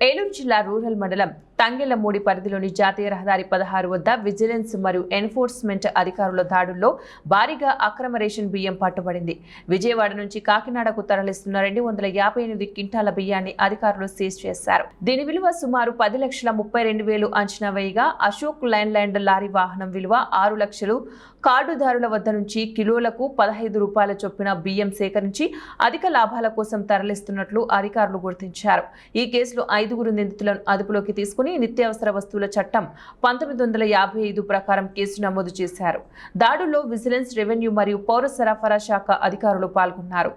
ఏలూరు జిల్లా రూరల్ మండలం తంగెళ్లమూడి పరిధిలోని జాతీయ రహదారి 16 వద్ద విజిలెన్స్ మరియు ఎన్ఫోర్స్మెంట్ అధికారుల దాడుల్లో భారీగా అక్రమ రేషన్ బియ్యం పట్టుబడింది. విజయవాడ నుంచి కాకినాడకు తరలిస్తున్న 258 క్వింటాల బియ్యాన్ని అధికారులు సీజ్ చేశారు. దీని విలువ సుమారు 10,32,000 అంచనా వేయగా అశోక్ లైన్లాండ్ లారీ వాహనం విలువ 6 లక్షలు. కార్డుదారుల వద్ద నుంచి కిలోలకు 15 రూపాయల చొప్పున బియ్యం సేకరించి అధిక లాభాల కోసం తరలిస్తున్నట్లు అధికారులు గుర్తించారు. ఈ కేసులో 5 నిందితులను అదుపులోకి తీసుకుని నిత్యావసర వస్తువుల చట్టం 1955 ప్రకారం కేసు నమోదు చేశారు. దాడుల్లో విజిలెన్స్, రెవెన్యూ మరియు పౌర సరఫరా శాఖ అధికారులు పాల్గొన్నారు.